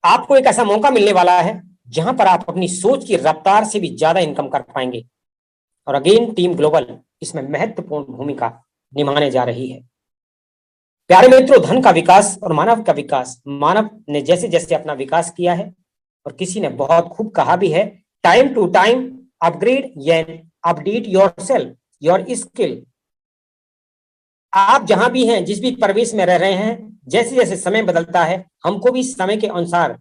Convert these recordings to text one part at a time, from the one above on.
आपको एक ऐसा मौका मिलने वाला है जहां पर आप अपनी सोच की रफ्तार से भी ज्यादा इनकम कर पाएंगे। और अगेन टीम ग्लोबल इसमें महत्वपूर्ण भूमिका निभाने जा रही है। प्यारे मित्रों, धन का विकास और मानव का विकास, मानव ने जैसे जैसे अपना विकास किया है, और किसी ने बहुत खूब कहा भी है, time to time upgrade and update yourself your skill. आप जहां भी हैं, जिस भी परिवेश में रह रहे हैं, जैसे जैसे समय बदलता है, हमको भी समय के अनुसार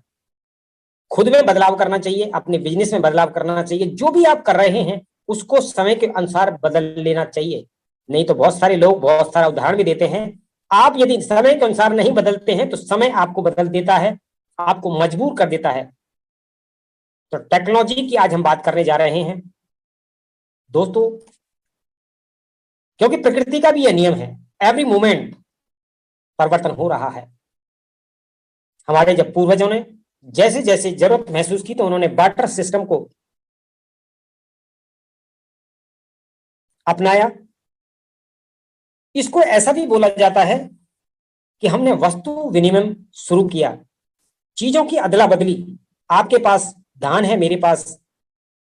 खुद में बदलाव करना चाहिए, अपने बिजनेस में बदलाव करना चाहिए। जो भी आप कर रहे हैं उसको समय के अनुसार बदल लेना चाहिए। नहीं तो बहुत सारे लोग बहुत सारा उदाहरण भी देते हैं, आप यदि समय के अनुसार नहीं बदलते हैं तो समय आपको बदल देता है, आपको मजबूर कर देता है। तो टेक्नोलॉजी की आज हम बात करने जा रहे हैं दोस्तों, क्योंकि प्रकृति का भी यह नियम है, एवरी मोमेंट परिवर्तन हो रहा है। हमारे जब पूर्वजों ने जैसे जैसे जरूरत महसूस की तो उन्होंने बार्टर सिस्टम को अपनाया। इसको ऐसा भी बोला जाता है कि हमने वस्तु विनिमय शुरू किया, चीजों की अदला बदली। आपके पास धान है, मेरे पास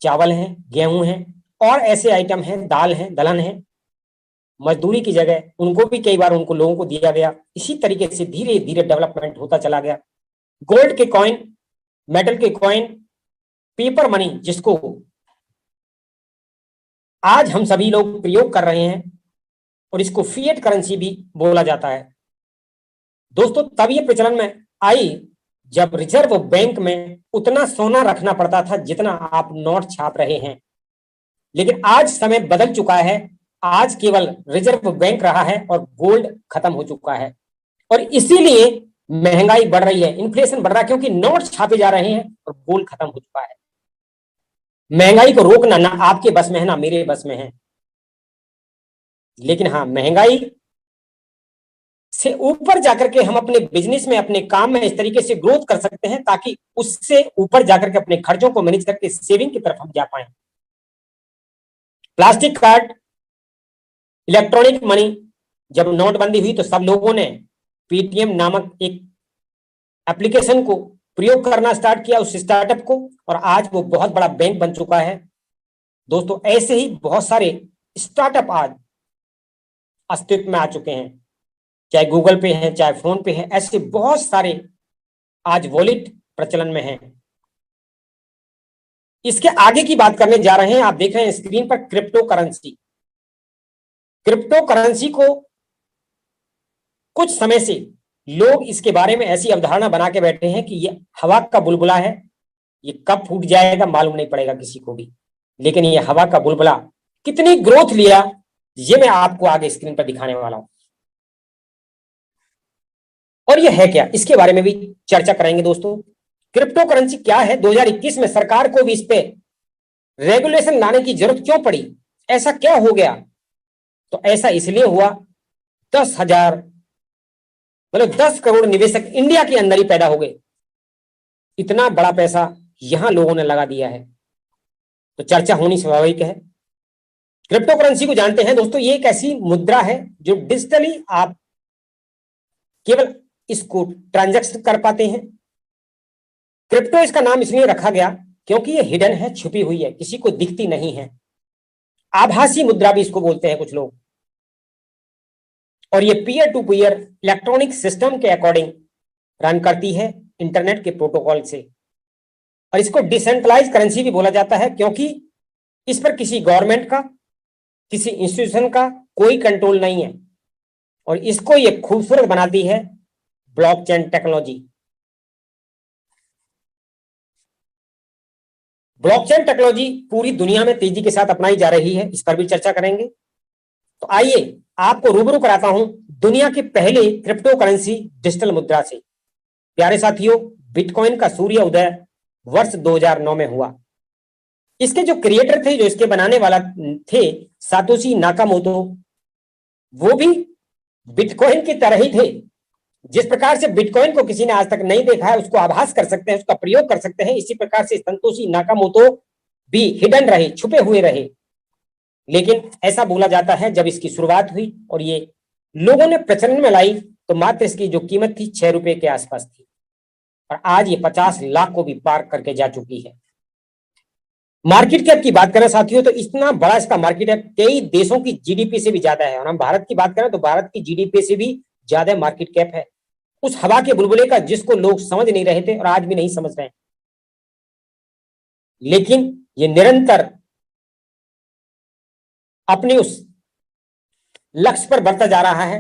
चावल है, गेहूं है, और ऐसे आइटम हैं, दाल है, दलहन है। मजदूरी की जगह उनको भी कई बार उनको लोगों को दिया गया। इसी तरीके से धीरे धीरे डेवलपमेंट होता चला गया। गोल्ड के कॉइन, मेटल के कॉइन, पेपर मनी, जिसको आज हम सभी लोग प्रयोग कर रहे हैं, और इसको फिएट करेंसी भी बोला जाता है। दोस्तों, तब ये प्रचलन में आई जब रिजर्व बैंक में उतना सोना रखना पड़ता था जितना आप नोट छाप रहे हैं। लेकिन आज समय बदल चुका है, आज केवल रिजर्व बैंक रहा है और गोल्ड खत्म हो चुका है। और इसीलिए महंगाई बढ़ रही है, इन्फ्लेशन बढ़ रहा है, क्योंकि नोट छापे जा रहे हैं और गोल्ड खत्म हो चुका है। महंगाई को रोकना ना आपके बस में है ना मेरे बस में है, लेकिन हाँ, महंगाई से ऊपर जाकर के हम अपने बिजनेस में, अपने काम में इस तरीके से ग्रोथ कर सकते हैं ताकि उससे ऊपर जाकर के अपने खर्चों को मैनेज करके सेविंग की तरफ हम जा पाए। प्लास्टिक कार्ड, इलेक्ट्रॉनिक मनी, जब नोटबंदी हुई तो सब लोगों ने पेटीएम नामक एक एप्लीकेशन को प्रयोग करना स्टार्ट किया, उस स्टार्टअप को, और आज वो बहुत बड़ा बैंक बन चुका है। दोस्तों, ऐसे ही बहुत सारे स्टार्टअप आज अस्तित्व में आ चुके हैं, चाहे गूगल पे है, चाहे फोन पे है, ऐसे बहुत सारे आज वॉलेट प्रचलन में हैं। इसके आगे की बात करने जा रहे हैं, आप देख रहे हैं स्क्रीन पर क्रिप्टो करेंसी। क्रिप्टो करेंसी को कुछ समय से लोग इसके बारे में ऐसी अवधारणा बना के बैठे हैं कि ये हवा का बुलबुला है, ये कब फूट जाएगा मालूम नहीं पड़ेगा किसी को भी। लेकिन ये हवा का बुलबुला कितनी ग्रोथ लिया, ये मैं आपको आगे स्क्रीन पर दिखाने वाला हूं। और ये है क्या, इसके बारे में भी चर्चा करेंगे दोस्तों। क्रिप्टो करेंसी क्या है, 2021 में सरकार को भी इस पे रेगुलेशन लाने की जरूरत क्यों पड़ी, ऐसा क्या हो गया? तो ऐसा इसलिए हुआ, 10,000 मतलब 10 करोड़ निवेशक इंडिया के अंदर ही पैदा हो गए। इतना बड़ा पैसा यहां लोगों ने लगा दिया है, तो चर्चा होनी स्वाभाविक है। क्रिप्टो करेंसी को जानते हैं दोस्तों, ये एक ऐसी मुद्रा है जो डिजिटली आप केवल इसको ट्रांजैक्शन कर पाते हैं। क्रिप्टो इसका नाम इसलिए रखा गया क्योंकि ये हिडन है, छुपी हुई है, किसी को दिखती नहीं है। आभासी मुद्रा भी इसको बोलते हैं कुछ लोग। और ये peer to peer electronic system के अकॉर्डिंग रन करती है, इंटरनेट के प्रोटोकॉल से। और इसको डिसेंट्रलाइज करेंसी भी बोला जाता है क्योंकि इस पर किसी गवर्नमेंट का, किसी इंस्टीट्यूशन का कोई कंट्रोल नहीं है। और इसको ये खूबसूरत बनाती है ब्लॉकचेन टेक्नोलॉजी। ब्लॉकचेन टेक्नोलॉजी पूरी दुनिया में तेजी के साथ अपनाई जा रही है, इस पर भी चर्चा करेंगे। तो आइए आपको रूबरू कराता हूं दुनिया के पहले क्रिप्टो करेंसी डिजिटल मुद्रा से। प्यारे साथियों, बिटकॉइन का सूर्य उदय वर्ष 2009 में हुआ। इसके जो क्रिएटर थे, जो इसके बनाने वाला थे, सातोशी नाकामोटो, वो भी बिटकॉइन की तरह ही थे। जिस प्रकार से बिटकॉइन को किसी ने आज तक नहीं देखा है, उसको आभास कर सकते हैं, उसका प्रयोग कर सकते हैं, इसी प्रकार से सातोशी नाकामोटो भी हिडन रहे, छुपे हुए रहे। लेकिन ऐसा बोला जाता है जब इसकी शुरुआत हुई और ये लोगों ने प्रचलन में लाई तो मात्र इसकी जो कीमत थी 6 रुपए के आसपास थी। और आज ये 50 लाख को भी पार करके जा चुकी है। मार्केट कैप की बात करें साथियों तो इतना बड़ा इसका मार्केट है, कई देशों की जीडीपी से भी ज्यादा है। और हम भारत की बात करें तो भारत की जीडीपी से भी ज्यादा मार्केट कैप है। उस हवा के बुलबुले का जिसको लोग समझ नहीं रहे थे और आज भी नहीं समझ रहे हैं, लेकिन ये निरंतर अपने उस लक्ष्य पर बढ़ता जा रहा है,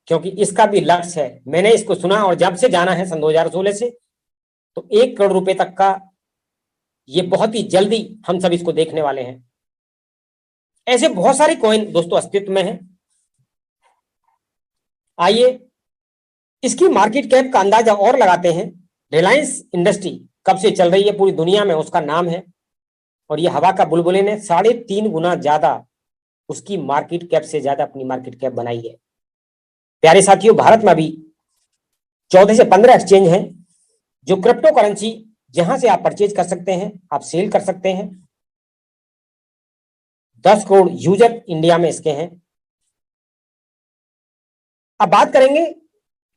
क्योंकि इसका भी लक्ष्य है। मैंने इसको सुना और जब से जाना है सन 2016 से, तो 1 करोड़ रुपए तक का ये बहुत ही जल्दी हम सब इसको देखने वाले हैं। ऐसे बहुत सारे कॉइन दोस्तों अस्तित्व में हैं। आइए इसकी मार्केट कैप का अंदाजा और लगाते हैं। रिलायंस इंडस्ट्री कब से चल रही है पूरी दुनिया में, उसका नाम है, और ये हवा का बुलबुले ने 3.5 गुना ज्यादा उसकी मार्केट कैप से ज्यादा अपनी मार्केट कैप बनाई है। प्यारे साथियों, भारत में अभी 14 से 15 एक्सचेंज हैं जो क्रिप्टो करेंसी जहां से आप परचेज कर सकते हैं, आप सेल कर सकते हैं। 10 करोड़ यूजर इंडिया में इसके हैं। अब बात करेंगे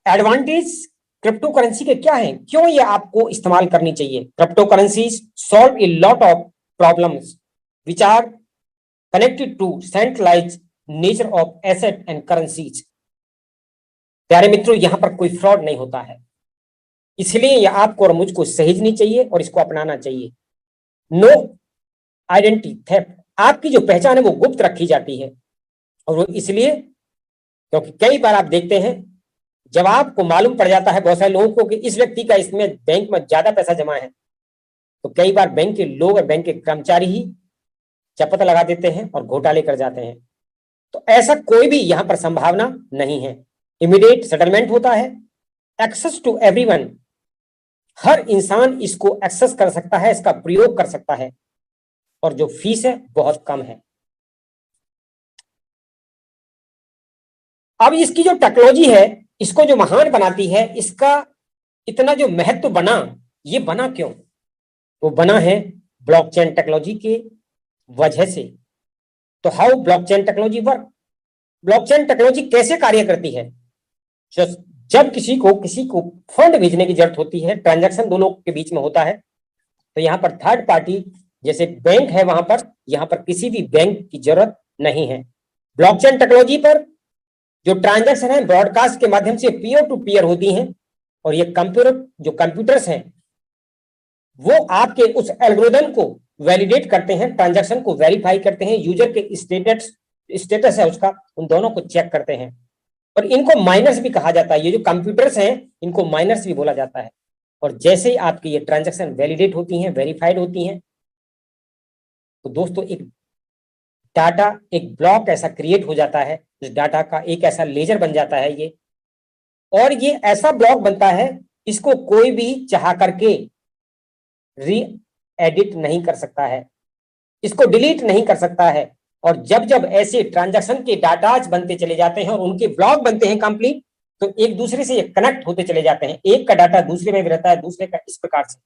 एडवांटेज क्रिप्टो करेंसी के क्या हैं, क्यों ये आपको इस्तेमाल करनी चाहिए। Crypto currencies solve a lot of problems which are connected to centralised nature of asset and currencies. प्यारे मित्रों, यहां पर कोई फ्रॉड नहीं होता है, इसलिए ये आपको और मुझको सहेजनी चाहिए और इसको अपनाना चाहिए। नो आइडेंटिटी थेफ्ट, आपकी जो पहचान है वो गुप्त रखी जाती है, और वो इसलिए क्योंकि कई बार आप देखते हैं जब आपको मालूम पड़ जाता है बहुत सारे लोगों को कि इस व्यक्ति का इसमें बैंक में ज्यादा पैसा जमा है, तो कई बार बैंक के लोग और बैंक के कर्मचारी ही चपत लगा देते हैं और घोटाले कर जाते हैं। तो ऐसा कोई भी यहां पर संभावना नहीं है। इमीडिएट सेटलमेंट होता है, एक्सेस टू एवरीवन, हर इंसान इसको एक्सेस कर सकता है, इसका प्रयोग कर सकता है, और जो फीस है बहुत कम है। अब इसकी जो टेक्नोलॉजी है, इसको जो महान बनाती है, इसका इतना जो महत्व बना, ये बना क्यों? वो बना है ब्लॉकचेन टेक्नोलॉजी के वजह से। तो how blockchain technology work, blockchain technology कैसे कार्य करती है? जब किसी को फंड भेजने की जरूरत होती है, ट्रांजैक्शन दोनों के बीच में होता है, तो यहाँ पर थर्ड पार्टी जैसे बैंक है, वहां पर यहाँ पर किसी भी बैंक की जरूरत नहीं है। ब्लॉकचेन टेक्नोलॉजी पर जो ट्रांजैक्शन है ब्रॉडकास्ट के माध्यम से पीयर टू पीयर होती हैं, और ये कंप्यूटर्स हैं वो आपके उस एल्गोरिथम को वैलिडेट करते हैं, ट्रांजैक्शन को वेरीफाई करते हैं, यूजर के स्टेटस है उसका, उन दोनों को चेक करते हैं। और इनको माइनर्स भी कहा जाता है। ये जो कंप्यूटर्स हैं इनको माइनर्स भी बोला जाता है। और जैसे ही आपकी ये ट्रांजैक्शन वैलिडेट होती हैं, वेरीफाइड होती हैं, तो दोस्तों एक डाटा, एक ब्लॉक ऐसा क्रिएट हो जाता है, इस डाटा का एक ऐसा लेजर बन जाता है ये, और ये ऐसा ब्लॉक बनता है इसको कोई भी चाह करके री एडिट नहीं कर सकता है, इसको डिलीट नहीं कर सकता है। और जब जब ऐसे ट्रांजैक्शन के डाटाज बनते चले जाते हैं और उनके ब्लॉक बनते हैं कंप्लीट, तो एक दूसरे से ये कनेक्ट होते चले जाते हैं, एक का डाटा दूसरे में भी रहता है, दूसरे का, इस प्रकार से।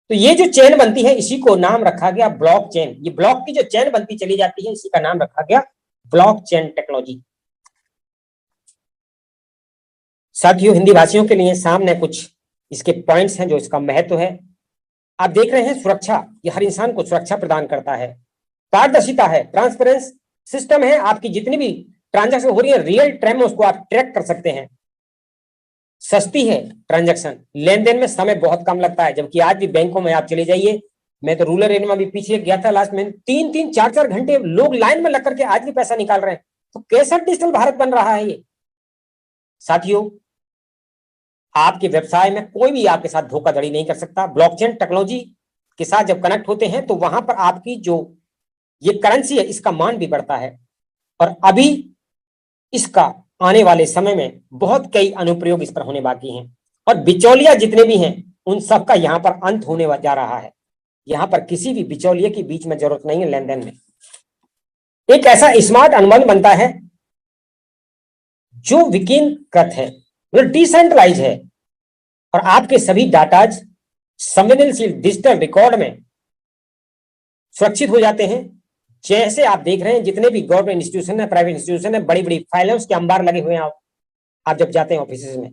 तो ये जो चेन बनती है इसी को नाम रखा गया ब्लॉक चेन। ये ब्लॉक की जो चेन बनती चली जाती है इसी का नाम रखा गया ब्लॉक चेन टेक्नोलॉजी। साथियों, हिंदी भाषियों के लिए सामने कुछ इसके पॉइंट्स हैं जो इसका महत्व है। आप देख रहे हैं सुरक्षा, ये हर इंसान को सुरक्षा प्रदान करता है। पारदर्शिता है, ट्रांसपेरेंस सिस्टम है, आपकी जितनी भी ट्रांजैक्शन हो रही है रियल टाइम में उसको आप ट्रैक कर सकते हैं। सस्ती है ट्रांजैक्शन, लेन देन में समय बहुत कम लगता है, जबकि आज भी बैंकों में आप चले जाइए, मैं तो रूरल एरिया में भी पीछे गया था लास्ट में, 3-3, 4-4 घंटे लोग लाइन में लग करके आज भी पैसा निकाल रहे हैं। तो कैसा डिजिटल भारत बन रहा है ये? साथियों, आपके व्यवसाय में कोई भी आपके साथ धोखाधड़ी नहीं कर सकता। ब्लॉकचेन टेक्नोलॉजी के साथ जब कनेक्ट होते हैं तो वहां पर आपकी जो ये करेंसी है इसका मान भी बढ़ता है, और अभी इसका आने वाले समय में बहुत कई अनुप्रयोग इस पर होने बाकी हैं, और बिचौलिया जितने भी हैं उन सब का यहाँ पर अंत होने जा रहा है। यहाँ पर किसी भी बिचौलिए की बीच में जरूरत नहीं है लेन देन में। एक ऐसा स्मार्ट अनुबंध बनता है जो विकेंद्रीकृत है, मतलब डिसेंट्रलाइज है, और आपके सभी डाटाज संवेदनशील डिजिटल रिकॉर्ड में सुरक्षित हो जाते हैं। जैसे आप देख रहे हैं जितने भी गवर्नमेंट इंस्टीट्यूशन है, प्राइवेट इंस्टीट्यूशन है, बड़ी बड़ी फाइलें उसके अंबार लगे हुए हैं। आप जब जाते हैं ऑफिस में,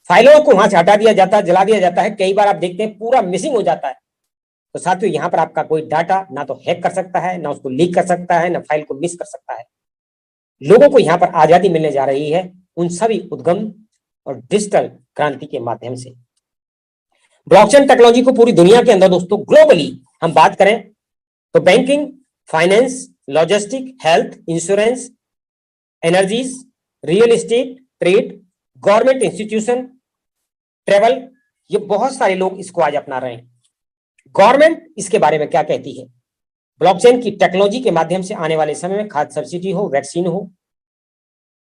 फाइलों को वहां से हटा दिया जाता है, जला दिया जाता है, कई बार आप देखते हैं पूरा मिसिंग हो जाता है। तो साथियों यहाँ पर आपका कोई डाटा ना तो हैक कर सकता है, ना उसको लीक कर सकता है, ना फाइल को मिस कर सकता है। लोगों को यहाँ पर आजादी मिलने जा रही है उन सभी उद्गम और डिजिटल क्रांति के माध्यम से। ब्लॉकचेन टेक्नोलॉजी को पूरी दुनिया के अंदर दोस्तों ग्लोबली हम बात करें तो banking, finance, logistic, health, insurance, energies, real estate, trade, government institution, travel, ये बहुत सारे लोग इसको आज अपना रहे हैं। गवर्नमेंट इसके बारे में क्या कहती है? ब्लॉकचेन की टेक्नोलॉजी के माध्यम से आने वाले समय में खाद्य सब्सिडी हो, वैक्सीन हो,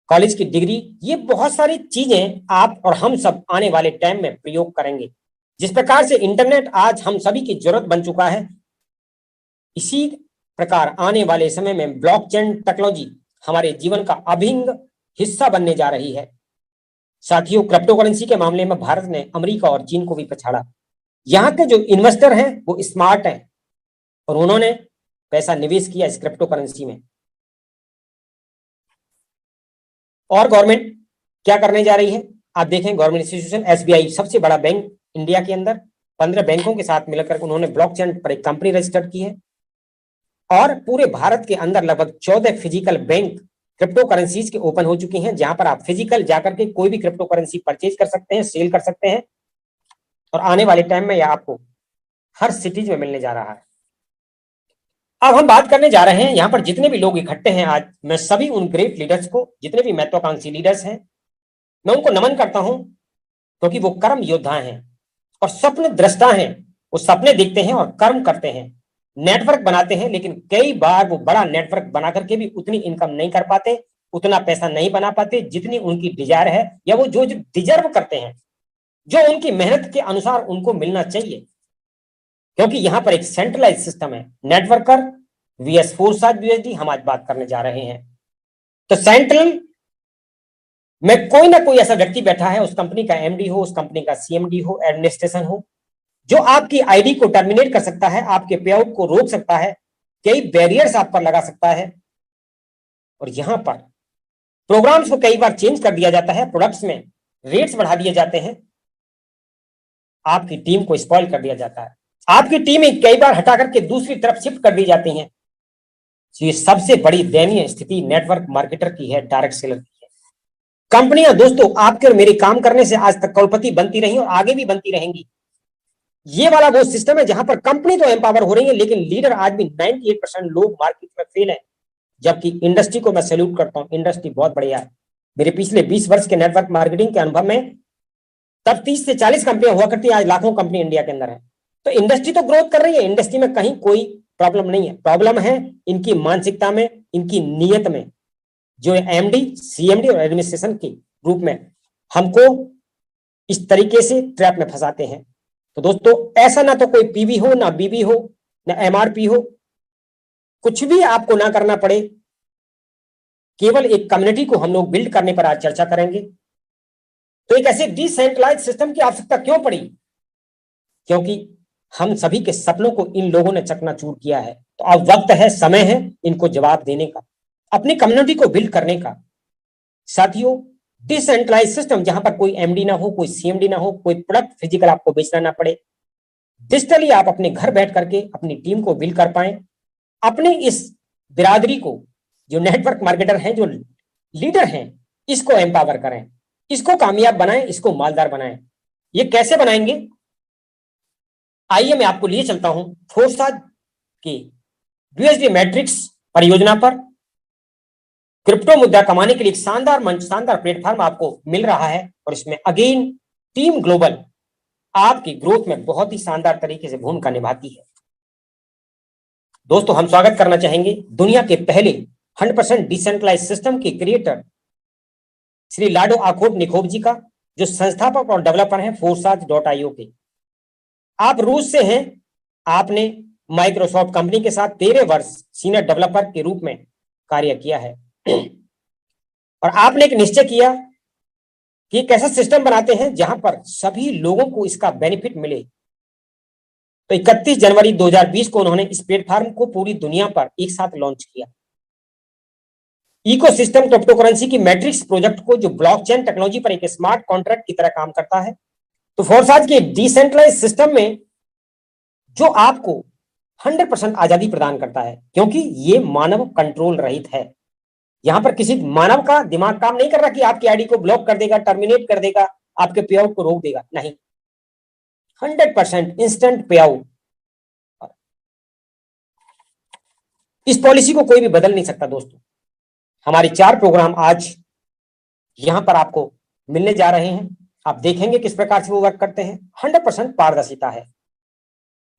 कॉलेज की डिग्री, ये बहुत सारी चीजें आप और हम सब आने वाले टाइम में प्रयोग करेंगे। जिस प्रकार से इंटरनेट आज हम सभी की जरूरत बन चुका है, इसी प्रकार आने वाले समय में ब्लॉकचेन टेक्नोलॉजी हमारे जीवन का अभिन्न हिस्सा बनने जा रही है। साथियों, क्रिप्टो करेंसी के मामले में भारत ने अमेरिका और चीन को भी पछाड़ा। यहाँ के जो इन्वेस्टर हैं वो स्मार्ट हैं और उन्होंने पैसा निवेश किया इस क्रिप्टो करेंसी में। और गवर्नमेंट क्या करने जा रही है? आप देखें, गवर्नमेंट इंस्टीट्यूशन एसबीआई सबसे बड़ा बैंक इंडिया के अंदर 15 बैंकों के साथ मिलकर उन्होंने ब्लॉकचेन पर एक कंपनी रजिस्टर्ड की है और पूरे भारत के अंदर लगभग 14 फिजिकल बैंक क्रिप्टो करेंसीज के ओपन हो चुकी हैं, जहां पर आप फिजिकल जाकर के कोई भी क्रिप्टो करेंसी परचेज कर सकते हैं, सेल कर सकते हैं और आने वाले टाइम में यह आपको हर सिटीज में मिलने जा रहा है। अब हम बात करने जा रहे हैं, यहाँ पर जितने भी लोग इकट्ठे हैं आज, मैं सभी उन ग्रेट लीडर्स को, जितने भी महत्वाकांक्षी लीडर्स हैं, मैं उनको नमन करता हूं क्योंकि वो कर्म योद्धा हैं और स्वप्न दृष्टा हैं। वो सपने देखते हैं और कर्म करते हैं, नेटवर्क बनाते हैं, लेकिन कई बार वो बड़ा नेटवर्क बना करके भी उतनी इनकम नहीं कर पाते, उतना पैसा नहीं बना पाते जितनी उनकी डिजायर है या वो जो डिजर्व करते हैं, जो उनकी मेहनत के अनुसार उनको मिलना चाहिए। क्योंकि यहां पर एक सेंट्रलाइज सिस्टम है। नेटवर्कर वीएस फोर्साज यूएसडी हम आज बात करने जा रहे हैं। तो सेंट्रल में कोई ना कोई ऐसा व्यक्ति बैठा है, उस कंपनी का एमडी हो, उस कंपनी का सीएमडी हो, एडमिनिस्ट्रेशन हो, जो आपकी आईडी को टर्मिनेट कर सकता है, आपके पे आउट को रोक सकता है, कई बैरियर्स आप पर लगा सकता है। और यहां पर प्रोग्राम्स को कई बार चेंज कर दिया जाता है, प्रोडक्ट्स में रेट्स बढ़ा दिए जाते हैं, आपकी टीम को स्पॉइल कर दिया जाता है, आपकी टीम कई बार हटा करके दूसरी तरफ शिफ्ट कर दी जाती है। तो ये सबसे बड़ी दयनीय स्थिति नेटवर्क मार्केटर की है, डायरेक्ट सेलर की है। कंपनियां दोस्तों आपके और मेरे काम करने से आज तक करोड़पति बनती रही और आगे भी बनती रहेंगी। ये वाला वो सिस्टम है जहां पर कंपनी तो एम्पावर हो रही है, लेकिन लीडर आज भी 98% लोग मार्केट में फेल है। जबकि इंडस्ट्री को मैं सैल्यूट करता हूं, इंडस्ट्री बहुत बढ़िया है। मेरे पिछले 20 वर्ष के नेटवर्क मार्केटिंग के अनुभव में तब 30 से 40 कंपनियां हुआ करती है, आज लाखों कंपनी इंडिया के अंदर है। तो इंडस्ट्री तो ग्रोथ कर रही है, इंडस्ट्री में कहीं कोई प्रॉब्लम नहीं है। प्रॉब्लम है इनकी मानसिकता में, इनकी नीयत में, जो एमडी, सीएमडी और एडमिनिस्ट्रेशन के रूप में हमको इस तरीके से ट्रैप में फंसाते हैं। तो दोस्तों, ऐसा ना तो कोई पीवी हो, ना बीबी हो, ना एमआरपी हो, कुछ भी आपको ना करना पड़े, केवल एक कम्युनिटी को हम लोग बिल्ड करने पर आज चर्चा करेंगे। तो एक ऐसे डिसेंट्रलाइज सिस्टम की आवश्यकता क्यों पड़ी? क्योंकि हम सभी के सपनों को इन लोगों ने चकनाचूर किया है। तो अब वक्त है, समय है इनको जवाब देने का, अपनी कम्युनिटी को बिल्ड करने का। साथियों, डिसेंट्रलाइज सिस्टम जहां पर कोई एमडी ना हो, कोई सीएमडी ना हो, कोई प्रोडक्ट फिजिकल आपको बेचना ना पड़े, डिजिटली आप अपने घर बैठ करके अपनी टीम को बिल्ड कर पाए, अपने इस बिरादरी को, जो नेटवर्क मार्केटर हैं, जो लीडर हैं, इसको एम्पावर करें, इसको कामयाब बनाएं, इसको मालदार बनाएं। ये कैसे बनाएंगे? आइए मैं आपको लिए चलता हूं फोर्साज की यूएसडी मैट्रिक्स परियोजना पर। क्रिप्टो मुद्दा कमाने के लिए एक शानदार मंच, शानदार प्लेटफॉर्म आपको मिल रहा है और इसमें अगेन टीम ग्लोबल आपकी ग्रोथ में बहुत ही शानदार तरीके से भूमिका निभाती है। दोस्तों, हम स्वागत करना चाहेंगे दुनिया के पहले 100% डिसेंट्रलाइज सिस्टम के क्रिएटर श्री लाडो आखोट निखोब जी का, जो संस्थापक और डेवलपर हैं फोर्साज.io के। आप रूस से हैं, आपने माइक्रोसॉफ्ट कंपनी के साथ 13 वर्ष सीनियर डेवलपर के रूप में कार्य किया है और आपने एक निश्चय किया कि एक ऐसा सिस्टम बनाते हैं जहां पर सभी लोगों को इसका बेनिफिट मिले। तो 31 जनवरी 2020 को उन्होंने इस प्लेटफॉर्म को पूरी दुनिया पर एक साथ लॉन्च किया। इकोसिस्टम क्रिप्टो करेंसी की मैट्रिक्स प्रोजेक्ट को जो ब्लॉकचेन टेक्नोलॉजी पर एक स्मार्ट कॉन्ट्रैक्ट की तरह काम करता है। तो फोर्साज के डिसेंट्रलाइज सिस्टम में जो आपको 100% आजादी प्रदान करता है, क्योंकि ये मानव कंट्रोल रहित है। यहां पर किसी मानव का दिमाग काम नहीं कर रहा कि आपकी आईडी को ब्लॉक कर देगा, टर्मिनेट कर देगा, आपके पे आउट को रोक देगा, नहीं। 100% इंस्टेंट पे आउट। इस पॉलिसी को कोई भी बदल नहीं सकता। दोस्तों, हमारे 4 प्रोग्राम आज यहां पर आपको मिलने जा रहे हैं। आप देखेंगे किस प्रकार से वो वर्क करते हैं। 100% पारदर्शिता है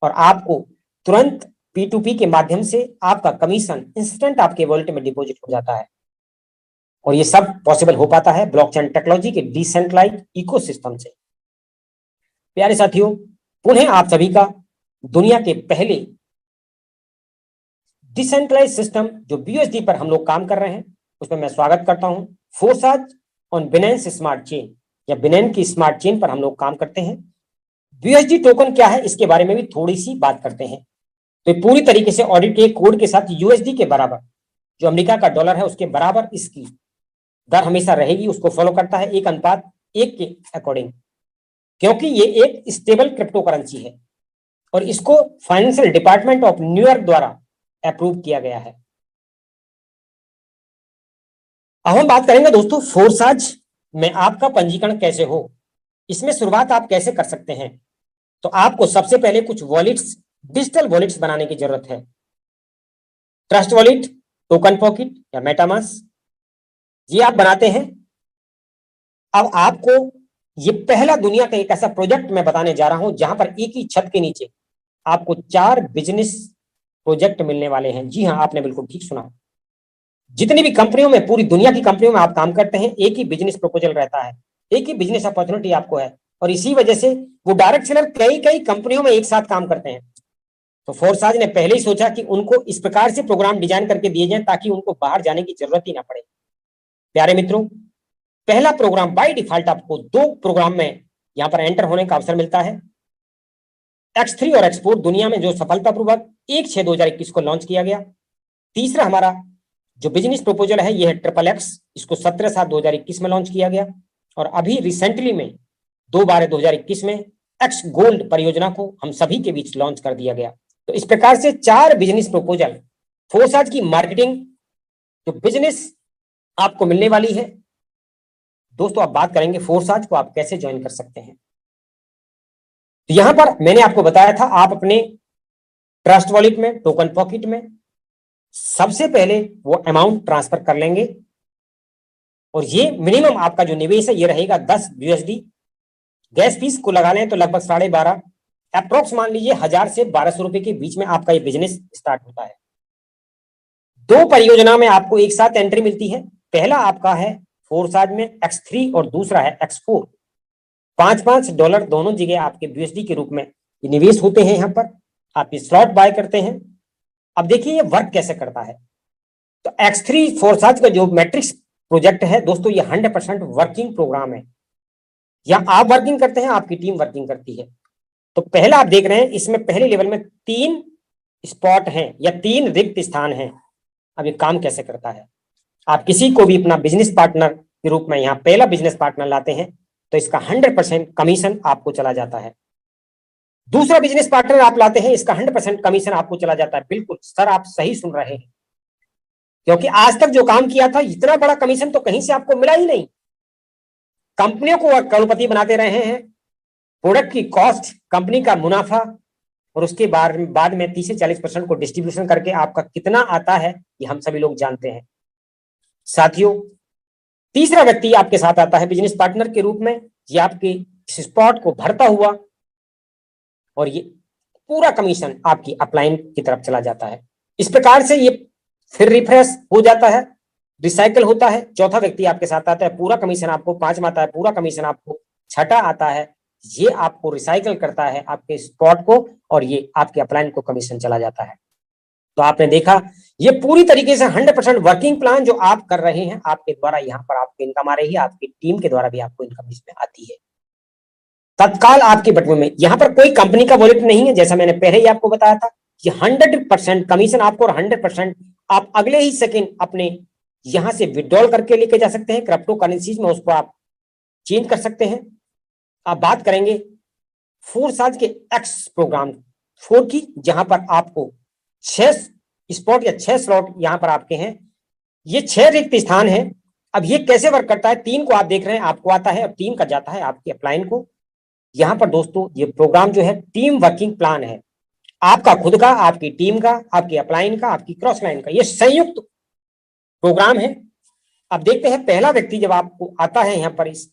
और आपको तुरंत P2P के माध्यम से आपका कमीशन इंस्टेंट आपके वॉलेट में डिपॉजिट हो जाता है। और ये सब पॉसिबल हो पाता है ब्लॉकचेन टेक्नोलॉजी के डिसेंट्रलाइज्ड इकोसिस्टम से। प्यारे साथियों, पुनः आप सभी का दुनिया के पहले डिसेंट्रलाइज्ड सिस्टम जो BUSD पर हम लोग काम कर रहे हैं उसमें मैं स्वागत करता हूं। Forsage on Binance smart chain या बिनेंस की स्मार्ट चेन पर हम लोग काम करते हैं। BUSD टोकन क्या है इसके बारे में भी थोड़ी सी बात करते हैं। तो पूरी तरीके से ऑडिट के कोड के साथ USD के बराबर, जो अमेरिका का डॉलर है उसके बराबर इसकी दर हमेशा रहेगी, उसको फॉलो करता है 1:1 के अकॉर्डिंग, क्योंकि ये एक स्टेबल क्रिप्टो करेंसी है और इसको फाइनेंशियल डिपार्टमेंट ऑफ न्यूयॉर्क द्वारा अप्रूव किया गया है। अब हम बात करेंगे दोस्तों फोर्साज में आपका पंजीकरण कैसे हो, इसमें शुरुआत आप कैसे कर सकते हैं। तो आपको सबसे पहले कुछ वॉलेट्स, डिजिटल वॉलेट्स बनाने की जरूरत है। ट्रस्ट वॉलेट, टोकन पॉकेट या मेटामास्क, ये आप बनाते हैं। अब आपको ये पहला दुनिया का एक ऐसा प्रोजेक्ट मैं बताने जा रहा हूं जहां पर एक ही छत के नीचे आपको 4 बिजनेस प्रोजेक्ट मिलने वाले हैं। जी हां, आपने बिल्कुल ठीक सुना। जितनी भी कंपनियों में, पूरी दुनिया की कंपनियों में आप काम करते हैं, एक ही बिजनेस प्रपोजल रहता है, एक ही बिजनेस अपॉर्चुनिटी आपको है और इसी वजह से वो डायरेक्ट सेलर कई कंपनियों में एक साथ काम करते हैं। तो फोर्साज ने पहले ही सोचा कि उनको इस प्रकार से प्रोग्राम डिजाइन करके दिए जाएं ताकि उनको बाहर जाने की जरूरत ही ना पड़े। प्यारे मित्रों, पहला प्रोग्राम बाय डिफॉल्ट आपको 2 प्रोग्राम में यहां पर एंटर होने का अवसर मिलता है। X3 और X4 दुनिया में जो सफलतापूर्वक 1/6/2021 को लॉन्च किया गया। तीसरा हमारा जो बिजनेस प्रपोजल है यह है XXX, इसको 17/7/2021 में लॉन्च किया गया और अभी रिसेंटली में 2/12/2021 में X गोल्ड परियोजना को हम सभी के बीच लॉन्च कर दिया गया। तो इस प्रकार से 4 बिजनेस प्रपोजल, फोर्साज की मार्केटिंग जो बिजनेस आपको मिलने वाली है। दोस्तों, आप बात करेंगे फोर्साज को आप कैसे ज्वाइन कर सकते हैं। तो यहां पर मैंने आपको बताया था, आप अपने ट्रस्ट वॉलेट में, टोकन पॉकेट में सबसे पहले वो अमाउंट ट्रांसफर कर लेंगे और ये मिनिमम आपका जो निवेश है ये रहेगा 10 USD। गैस फीस को लगा लें तो लगभग 12.5 अप्रोक्स मान लीजिए 1000 से 1200 रुपए के बीच में आपका ये बिजनेस स्टार्ट होता है। 2 परियोजना में आपको एक साथ एंट्री मिलती है। पहला आपका है फोर्साज में X3 और दूसरा है X4। $5 दोनों जगह आपके USD के रूप में ये निवेश होते हैं। यहाँ पर आप ये स्लॉट बाय करते हैं। अब देखिए ये वर्क कैसे करता है। तो X3 फोर्साज का जो मैट्रिक्स प्रोजेक्ट है दोस्तों, ये 100% वर्किंग प्रोग्राम है। या आप वर्किंग करते हैं, आपकी टीम वर्किंग करती है। तो पहला आप देख रहे हैं, इसमें पहले लेवल में 3 स्पॉट हैं या 3 रिक्त स्थान हैं। अब ये काम कैसे करता है, आप किसी को भी अपना बिजनेस पार्टनर के रूप में यहाँ पहला बिजनेस पार्टनर लाते हैं तो इसका 100% कमीशन आपको चला जाता है। दूसरा बिजनेस पार्टनर आप लाते हैं, इसका 100% कमीशन आपको चला जाता है। बिल्कुल सर, आप सही सुन रहे हैं, क्योंकि आज तक जो काम किया था इतना बड़ा कमीशन तो कहीं से आपको मिला ही नहीं। कंपनियों को करोड़पति बनाते रहे हैं, प्रोडक्ट की कॉस्ट, कंपनी का मुनाफा और उसके बाद में 30 से 40% को डिस्ट्रीब्यूशन करके आपका कितना आता है ये हम सभी लोग जानते हैं। साथियों, तीसरा व्यक्ति आपके साथ आता है बिजनेस पार्टनर के रूप में। ये आपके स्पॉट को भरता हुआ और ये पूरा कमीशन आपकी अपलाइन की तरफ चला जाता है। इस प्रकार से ये फिर रिफ्रेश हो जाता है, रिसाइकल होता है। चौथा व्यक्ति आपके साथ आता है, पूरा कमीशन आपको, पांचवा आता है, पूरा कमीशन आपको, छठा आता है, ये आपको रिसाइकल करता है आपके स्पॉट को और ये आपके अपलाइन को कमीशन चला जाता है। तो आपने देखा ये पूरी तरीके से 100% वर्किंग प्लान जो आप कर रहे हैं, आपके द्वारा यहाँ पर आपको इनकम आ रही है, आपकी टीम के द्वारा भी आपको इनकम इसमें आती है तत्काल आपके बटवे में। यहाँ पर कोई कंपनी का वॉलेट नहीं है, जैसा मैंने पहले ही आपको बताया था कि 100% कमीशन आपको और 100% आप अगले ही सेकेंड अपने यहां से विड्रॉल करके लेके जा सकते हैं क्रिप्टो करेंसीज में, उसको आप चेंज कर सकते हैं। आप बात करेंगे फोरसाज के एक्स प्रोग्राम 4 की, जहां पर आपको 6 स्पॉट या 6 स्लॉट यहां पर आपके हैं, ये 6 रिक्त स्थान है। अब ये कैसे वर्क करता है, 3 को आप देख रहे हैं आपको आता है, अब 3 का जाता है आपके अपलाइन को। यहां पर दोस्तों ये प्रोग्राम जो है टीम वर्किंग प्लान है, आपका खुद का, आपकी टीम का, आपकी अपलाइन का, आपकी क्रॉस लाइन का, ये संयुक्त प्रोग्राम है। अब देखते हैं पहला व्यक्ति जब आपको आता है यहां पर इस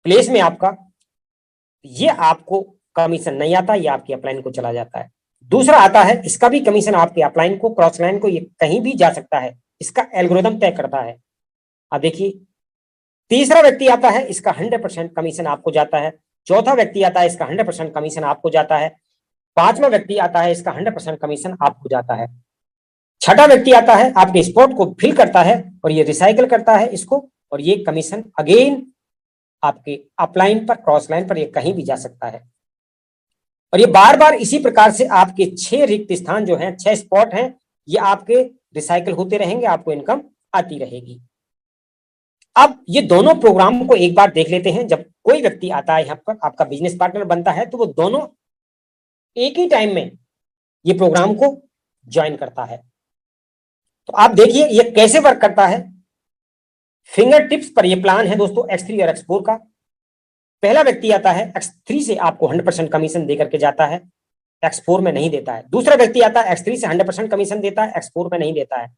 प्लेस में आपका, ये आपको कमीशन नहीं आता, ये आपकी अपलाइन को चला जाता है। दूसरा आता है, इसका भी कमीशन आपके अपलाइन को, क्रॉस लाइन को, ये कहीं भी जा सकता है, इसका एल्गोरिदम तय करता है। अब देखिए तीसरा व्यक्ति आता है, इसका 100% कमीशन आपको जाता है। चौथा व्यक्ति आता है, इसका 100% कमीशन आपको जाता है। पांचवा व्यक्ति आता है, इसका 100% कमीशन आपको जाता है। छठा व्यक्ति आता है, आपके स्पॉट को फिल करता है और ये रिसाइकल करता है इसको, और ये कमीशन अगेन आपके अपलाइन पर, क्रॉस लाइन पर, ये कहीं भी जा सकता है। और ये बार बार इसी प्रकार से आपके 6 रिक्त स्थान जो हैं, 6 स्पॉट हैं, ये आपके रिसाइकल होते रहेंगे, आपको इनकम आती रहेगी। अब ये दोनों प्रोग्राम को एक बार देख लेते हैं। जब कोई व्यक्ति आता है यहाँ पर, आपका बिजनेस पार्टनर बनता है, तो वो दोनों एक ही टाइम में ये प्रोग्राम को ज्वाइन करता है। तो आप देखिए ये कैसे वर्क करता है। फिंगर टिप्स पर ये प्लान है दोस्तों X3 और X4 का। पहला व्यक्ति आता है, X3 से आपको 100% कमीशन देकर के जाता है, X4 में नहीं देता है। दूसरा व्यक्ति आता है, X3 से 100% कमीशन देता है, X4 में नहीं देता है।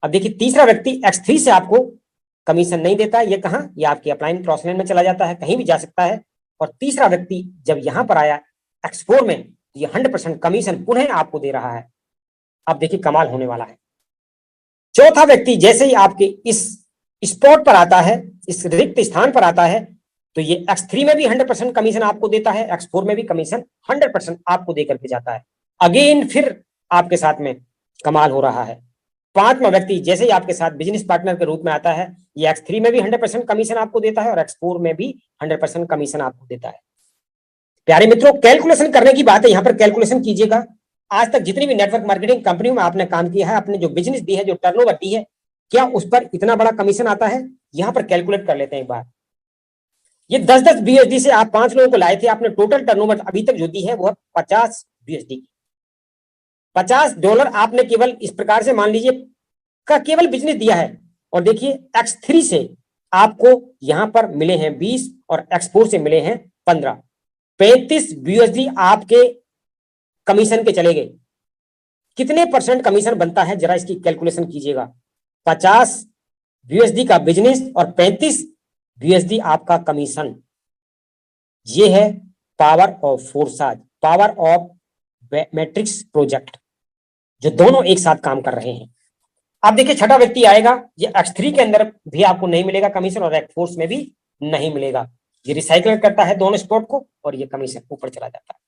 अब देखिए तीसरा व्यक्ति X3 से आपको कमीशन नहीं देता है, ये कहां, ये आपकी अपलाइन क्रॉस लाइन में चला जाता है, कहीं भी जा सकता है। और तीसरा व्यक्ति जब यहां पर आया X4 में, ये 100% कमीशन पुनः आपको दे रहा है। अब देखिए कमाल होने वाला है। चौथा व्यक्ति जैसे ही आपके इस स्पॉट पर आता है, इस रिक्त स्थान पर आता है, तो ये X3 में भी 100% कमीशन आपको देता है, X4 में भी कमीशन 100% आपको देकर के जाता है। अगेन फिर आपके साथ में कमाल हो रहा है। पांचवा व्यक्ति जैसे ही आपके साथ बिजनेस पार्टनर के रूप में आता है, ये X3 में भी 100% कमीशन आपको देता है और X4 में भी 100% कमीशन आपको देता है। प्यारे मित्रों, कैलकुलेशन करने की बात है, यहां पर कैलकुलेशन कीजिएगा। आज तक जितनी भी नेटवर्क मार्केटिंग कंपनियों में आपने काम किया है, आपने जो बिजनेस दी है, जो टर्नओवर दी है, क्या उस पर इतना बड़ा कमीशन आता है? यहां पर कैलकुलेट कर लेते हैं एक बार। ये 10-10 BSD से आप 5 लोगों को लाए थे, आपने टोटल टर्नओवर अभी तक जो दी है वो 50 BSD, $50 आपने केवल इस प्रकार से मान लीजिए का केवल बिजनेस दिया है। और देखिए X3 से आपको यहां पर मिले हैं 20 और X4 से मिले हैं 15, 35 BSD आपके कमीशन के चले गए। कितने परसेंट कमीशन बनता है, जरा इसकी कैलकुलेशन कीजिएगा। 50 BSD का बिजनेस और 35 BSD आपका कमीशन, ये है पावर ऑफ फोरसाज, पावर ऑफ मैट्रिक्स प्रोजेक्ट, जो दोनों एक साथ काम कर रहे हैं। आप देखिए छठा व्यक्ति आएगा, ये X3 के अंदर भी आपको नहीं मिलेगा कमीशन और X4 में भी नहीं मिलेगा। ये रिसाइकल करता है दोनों स्पॉट को और ये कमीशन ऊपर चला जाता है।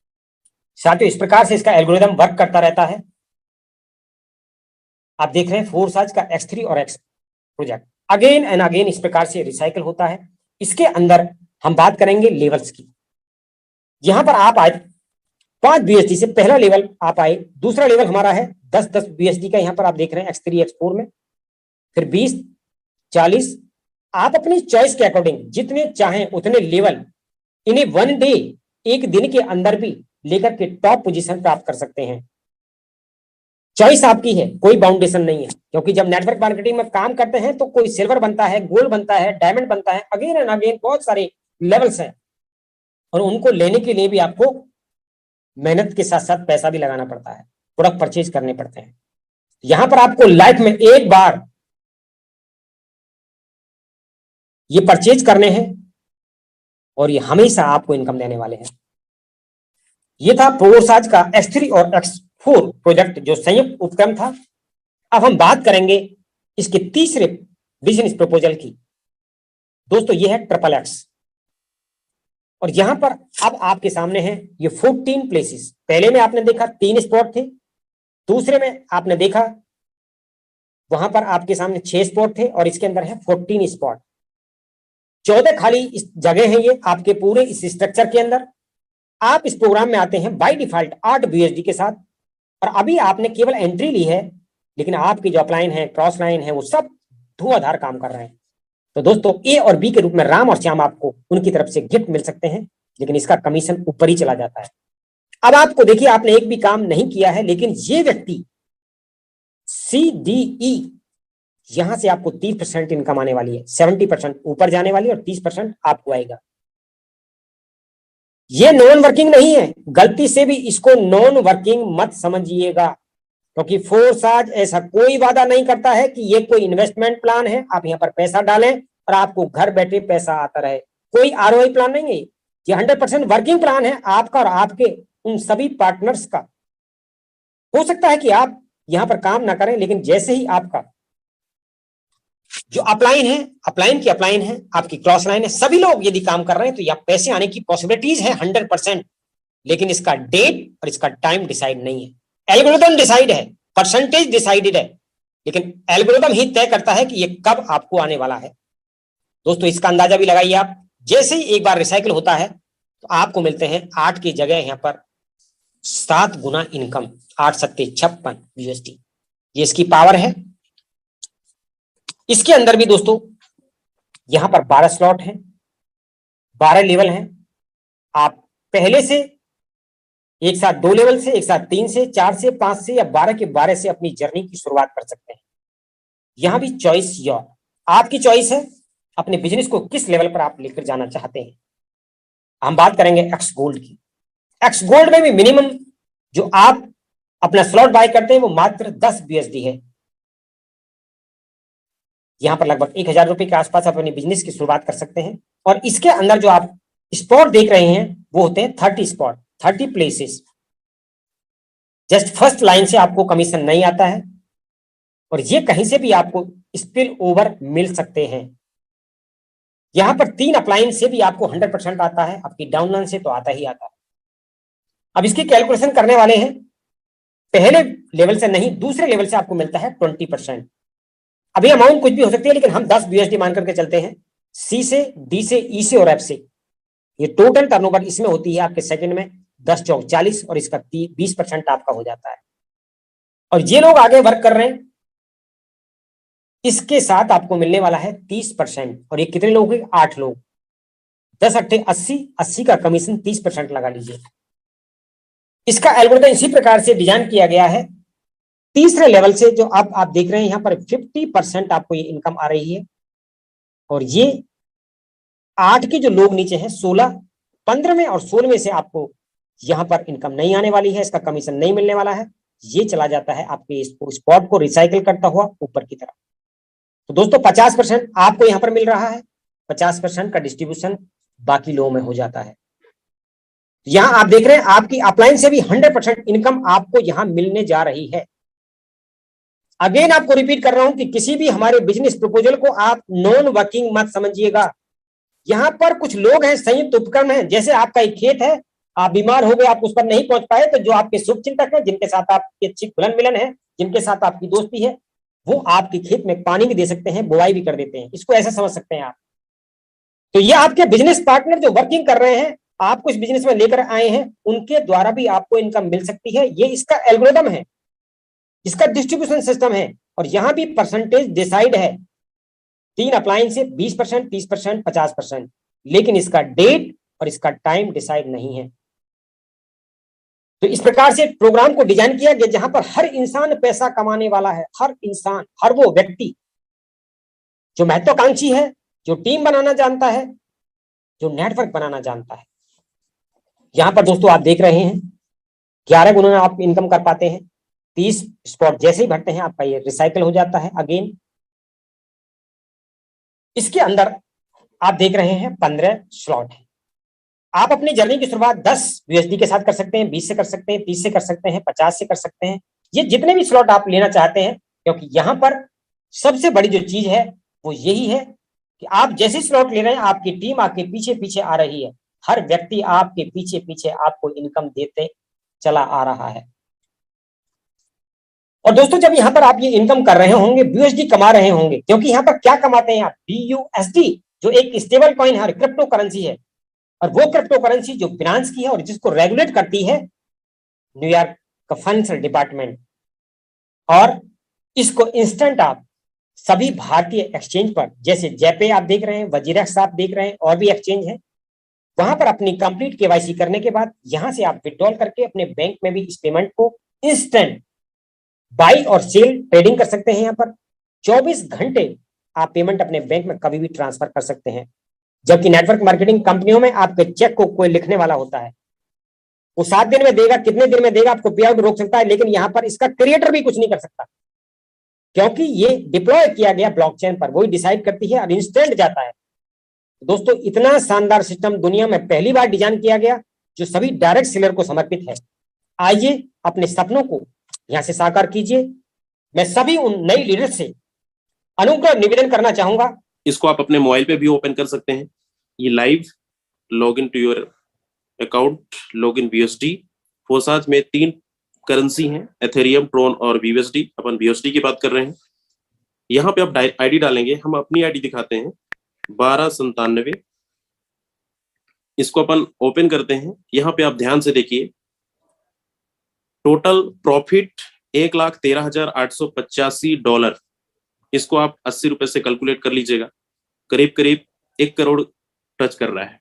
साथियों इस प्रकार से इसका एल्गोरिदम वर्क करता रहता है। आप देख रहे हैं फोरसाज का X3 और X project again and again इस प्रकार से रिसाइकल होता है। इसके अंदर हम बात करेंगे लेवल्स की। यहां पर आप आए 5 BSD से, पहला लेवल आप आए, दूसरा लेवल हमारा है 10-10 BSD का, यहां पर आप देख रहे हैं X3 X4 में, फिर 20, 40, आप अपनी चॉइस के अकॉर्डिंग जितने चाहें उतने लेवल इन्हें 1 डे, एक दिन के अंदर भी लेकर के टॉप पोजीशन प्राप्त कर सकते हैं। चॉइस आपकी है, कोई बाउंडेशन नहीं है, क्योंकि जब नेटवर्क मार्केटिंग में काम करते हैं तो कोई सिल्वर बनता है, गोल्ड बनता है, डायमंड बनता है, अगेन एंड अगेन बहुत सारे लेवल्स हैं और उनको लेने के लिए भी आपको मेहनत के साथ साथ पैसा भी लगाना पड़ता है, प्रोडक्ट परचेज करने पड़ते हैं। यहां पर आपको लाइफ में एक बार ये परचेज करने हैं और ये हमेशा आपको इनकम देने वाले हैं। ये था फोरसाज का X3 और X4 प्रोजेक्ट जो संयुक्त उपक्रम था। अब हम बात करेंगे इसके तीसरे बिजनेस प्रपोजल की। दोस्तों ये है XXX और यहां पर अब आपके सामने है ये 14 प्लेसेस। पहले में आपने देखा 3 स्पॉट थे, दूसरे में आपने देखा वहां पर आपके सामने 6 स्पॉट थे और इसके अंदर है 14 स्पॉट। 14 खाली इस जगह है ये आपके पूरे इस स्ट्रक्चर के अंदर। आप इस प्रोग्राम में आते हैं बाय डिफॉल्ट 8 BSD के साथ और अभी आपने केवल एंट्री ली है लेकिन आपकी जो अपलाइन है, क्रॉस लाइन है, वो सब धुआंधार काम कर रहे हैं। तो दोस्तों ए और बी के रूप में राम और श्याम आपको उनकी तरफ से गिफ्ट मिल सकते हैं, लेकिन इसका कमीशन ऊपर ही चला जाता है। अब आपको देखिए, आपने एक भी काम नहीं किया है, लेकिन ये व्यक्ति सी डी ई, यहां से आपको 30% इनकम आने वाली है, 70% ऊपर जाने वाली है और 30% आपको आएगा। ये नॉन वर्किंग नहीं है, गलती से भी इसको नॉन वर्किंग मत समझिएगा, क्योंकि फोर्स आज ऐसा कोई वादा नहीं करता है कि ये कोई इन्वेस्टमेंट प्लान है, आप यहाँ पर पैसा डालें और आपको घर बैठे पैसा आता रहे। कोई आरओआई प्लान नहीं है, ये 100% वर्किंग प्लान है आपका और आपके उन सभी पार्टनर्स का। हो सकता है कि आप यहां पर काम ना करें, लेकिन जैसे ही आपका जो अपलाइन है, अपलाइन की अपलाइन है, आपकी क्रॉस लाइन है, सभी लोग यदि काम कर रहे हैं तो यहाँ पैसे आने की पॉसिबिलिटीज है 100%, लेकिन इसका डेट और इसका टाइम डिसाइड नहीं है। एल्गोरिथम डिसाइड है, परसेंटेज डिसाइडेड है, लेकिन एल्गोरिथम ही तय करता है कि ये कब आपको आने वाला है। दोस्तों इसका अंदाजा भी लगाइए आप, जैसे ही एक बार रिसाइकिल होता है तो आपको मिलते हैं 8 की जगह यहाँ पर 7 गुना इनकम, 8 सत्ते 56 यूएसडी, ये इसकी पावर है। इसके अंदर भी दोस्तों यहां पर 12 स्लॉट हैं, 12 लेवल हैं। आप पहले से एक साथ 2 लेवल से, एक साथ 3 से, 4 से, 5 से या 12 के 12 से अपनी जर्नी की शुरुआत कर सकते हैं। यहां भी चॉइस योर, आपकी चॉइस है अपने बिजनेस को किस लेवल पर आप लेकर जाना चाहते हैं। हम बात करेंगे एक्स गोल्ड की। एक्स गोल्ड में भी मिनिमम जो आप अपना स्लॉट बाय करते हैं वो मात्र 10 यूएसडी है। यहां पर लगभग 1000 रुपए के आसपास अपने बिजनेस की शुरुआत कर सकते हैं। और इसके अंदर जो आप स्पॉट देख रहे हैं वो होते हैं 30 spot, 30 places. Just first line से आपको कमीशन नहीं आता है और ये कहीं से भी आपको स्पिल ओवर मिल सकते हैं। यहां पर 3 अपलाइन से भी आपको 100% आता है, आपकी डाउन लाइन से तो आता ही आता है। अब इसकी कैलकुलेशन करने वाले हैं, पहले लेवल से नहीं दूसरे लेवल से आपको मिलता है 20%। अभी अमाउंट कुछ भी हो सकती है, लेकिन हम 10 यूएसडी मान करके चलते हैं। सी से, डी से, ई से और एफ से ये टोटल टर्नओवर इसमें होती है आपके सेकंड में 10 चौक 40 और इसका 20% आपका हो जाता है। और ये लोग आगे वर्क कर रहे हैं, इसके साथ आपको मिलने वाला है 30%। और ये कितने लोग हैं? 8 लोग, 10 अट्ठे 80, 80 का कमीशन 30% लगा लीजिए। इसका एल्गोरिथम इसी प्रकार से डिजाइन किया गया है। तीसरे लेवल से जो आप देख रहे हैं यहां पर 50% आपको ये इनकम आ रही है। और ये 8 के जो लोग नीचे हैं 16, 15 में और 16 में से आपको यहां पर इनकम नहीं आने वाली है, इसका कमीशन नहीं मिलने वाला है। ये चला जाता है आपके स्पॉट को रिसाइकिल करता हुआ ऊपर की तरफ। तो दोस्तों 50% आपको यहां पर मिल रहा है, 50% का डिस्ट्रीब्यूशन बाकी लोगों में हो जाता है। यहां आप देख रहे हैं आपकी अपलाइन से भी 100% इनकम आपको यहां मिलने जा रही है। अगेन आपको रिपीट कर रहा हूं कि किसी भी हमारे बिजनेस प्रपोजल को आप नॉन वर्किंग मत समझिएगा। यहां पर कुछ लोग हैं, संयुक्त उपक्रम है, जैसे आपका एक खेत है, आप बीमार हो गए, आप उस पर नहीं पहुंच पाए, तो जो आपके शुभ चिंतक है, जिनके साथ आपकी अच्छी खुलन मिलन है, जिनके साथ आपकी दोस्ती है, वो आपके खेत में पानी भी दे सकते हैं, बुआई भी कर देते हैं। इसको ऐसा समझ सकते हैं आप। तो ये आपके बिजनेस पार्टनर जो वर्किंग कर रहे हैं, आपको इस बिजनेस में लेकर आए हैं, उनके द्वारा भी आपको इनकम मिल सकती है। ये इसका एल्गोरिथम है, इसका डिस्ट्रीब्यूशन सिस्टम है। और यहां भी परसेंटेज डिसाइड है, 3 अप्लाइन से 20%, 30%, 50%, लेकिन इसका डेट और इसका टाइम डिसाइड नहीं है। तो इस प्रकार से प्रोग्राम को डिजाइन किया गया जहां पर हर इंसान पैसा कमाने वाला है। हर इंसान, हर वो व्यक्ति जो महत्वाकांक्षी है, जो टीम बनाना जानता है, जो नेटवर्क बनाना जानता है। यहां पर दोस्तों आप देख रहे हैं 11 गुना आप इनकम कर पाते हैं। 30 स्पॉट जैसे ही भरते हैं आपका ये रिसाइकल हो जाता है अगेन। इसके अंदर आप देख रहे हैं 15 स्लॉट है। आप अपनी जर्नी की शुरुआत 10 यूएसडी के साथ कर सकते हैं, 20 से कर सकते हैं, 30 से कर सकते हैं, 50 से कर सकते हैं, ये जितने भी स्लॉट आप लेना चाहते हैं। क्योंकि यहां पर सबसे बड़ी जो चीज है वो यही है कि आप जैसे स्लॉट ले रहे हैं, आपकी टीम आपके पीछे पीछे आ रही है। हर व्यक्ति आपके पीछे पीछे आपको इनकम देते चला आ रहा है। और दोस्तों जब यहां पर आप ये इनकम कर रहे होंगे, यूएसडी कमा रहे होंगे, क्योंकि यहां पर क्या कमाते हैं आप? बीयूएसडी, जो एक स्टेबल कॉइन है, क्रिप्टो करेंसी है। और वो क्रिप्टो करेंसी जो बिनांस की है और जिसको रेगुलेट करती है न्यूयॉर्क का फाइनेंशियल डिपार्टमेंट। और इसको इंस्टेंट आप सभी भारतीय एक्सचेंज पर, जैसे जेपे आप देख रहे हैं, वजीरेक्स आप देख रहे हैं, और भी एक्सचेंज है, वहां पर अपनी कंप्लीट केवाईसी करने के बाद यहां से आप विड्रॉल करके अपने बैंक में भी इस पेमेंट को इंस्टेंट बाई और सेल ट्रेडिंग कर सकते हैं। यहाँ पर 24 घंटे आप पेमेंट अपने बैंक में कभी भी ट्रांसफर कर सकते हैं। जबकि नेटवर्क मार्केटिंग कंपनियों में आपके चेक को कोई लिखने वाला होता है, वो 7 दिन में देगा, कितने दिन में देगा, आपको पे आउट रोक सकता है, लेकिन यहां पर इसका क्रिएटर भी कुछ नहीं कर सकता, क्योंकि ये डिप्लॉय किया गया ब्लॉकचेन पर, वही डिसाइड करती है और इंस्टेंट जाता है। दोस्तों, इतना शानदार सिस्टम दुनिया में पहली बार डिजाइन किया गया जो सभी डायरेक्ट सेलर को समर्पित है। आइए अपने सपनों को यहां से साकार कीजिए। मैं सभी उन नई लीडर से अनुग्रह निवेदन करना चाहूंगा। इसको आप अपने मोबाइल पे भी ओपन कर सकते हैं। ये live log in to your account, log in BUSD। फोसाज में 3 करेंसी हैं, एथेरियम, ट्रोन और BUSD। अपन BUSD की बात कर रहे हैं। यहाँ पे आप आईडी डालेंगे, हम अपनी आईडी दिखाते हैं 1297। इसको अपन ओपन करते हैं। यहाँ पे आप ध्यान से देखिए, टोटल प्रॉफिट $1,13,885। इसको आप 80 रुपए से कैलकुलेट कर लीजिएगा, करीब करीब 1 करोड़ टच कर रहा है।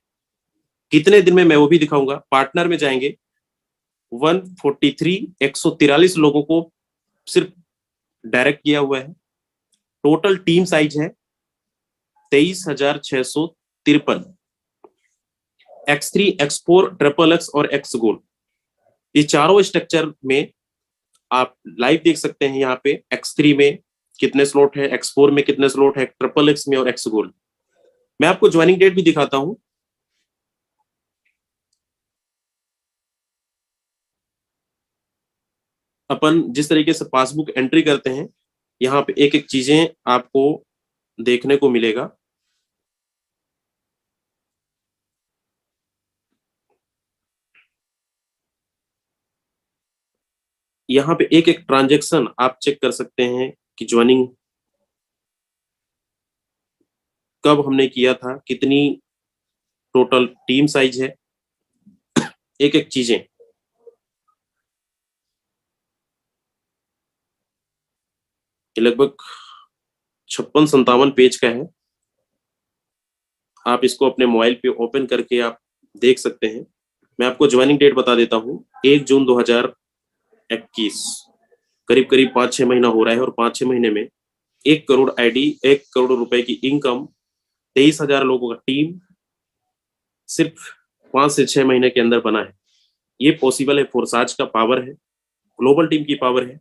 कितने दिन में, मैं वो भी दिखाऊंगा। पार्टनर में जाएंगे, 143 लोगों को सिर्फ डायरेक्ट किया हुआ है। टोटल टीम साइज है 23,653। X3, X4, XXX और X गोल्ड, ये चारों स्ट्रक्चर में आप लाइव देख सकते हैं। यहाँ पे X3 में कितने स्लॉट है, X4 में कितने स्लॉट है, XXX में और X गोल्ड। मैं आपको ज्वाइनिंग डेट भी दिखाता हूं। अपन जिस तरीके से पासबुक एंट्री करते हैं, यहाँ पे एक एक चीजें आपको देखने को मिलेगा। यहाँ पे एक एक ट्रांजैक्शन आप चेक कर सकते हैं कि ज्वाइनिंग कब हमने किया था, कितनी टोटल टीम साइज है, एक एक चीजें। लगभग 56-57 पेज का है। आप इसको अपने मोबाइल पे ओपन करके आप देख सकते हैं। मैं आपको ज्वाइनिंग डेट बता देता हूँ, 1 जून 2021। करीब करीब 5-6 महीना हो रहा है, और 5-6 महीने में 1 करोड़ आईडी, 1 करोड़ रुपए की इनकम, 23,000 लोगों का टीम सिर्फ 5 से 6 महीने के अंदर बना है। ये पॉसिबल है, फोरसाज का पावर है, ग्लोबल टीम की पावर है।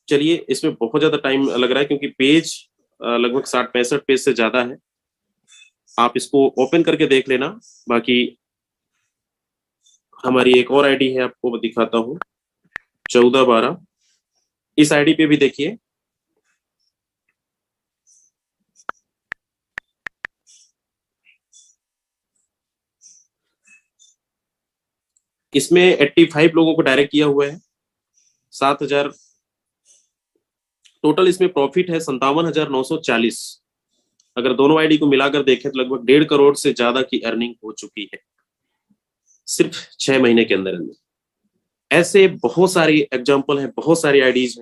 चलिए, इसमें बहुत ज्यादा टाइम लग रहा है क्योंकि पेज लगभग 60-65 पेज से ज्यादा है। आप इसको ओपन करके देख लेना। बाकी हमारी एक और आईडी है, आपको दिखाता हूँ, 1412। इस आईडी पे भी देखिए, इसमें 85 लोगों को डायरेक्ट किया हुआ है, 7,000 टोटल। इसमें प्रॉफिट है 57,940। अगर दोनों आईडी को मिलाकर देखें तो लगभग 1.5 करोड़ से ज्यादा की अर्निंग हो चुकी है सिर्फ 6 महीने के अंदर अंदर। ऐसे बहुत सारी एग्जाम्पल है, बहुत सारी आईडीज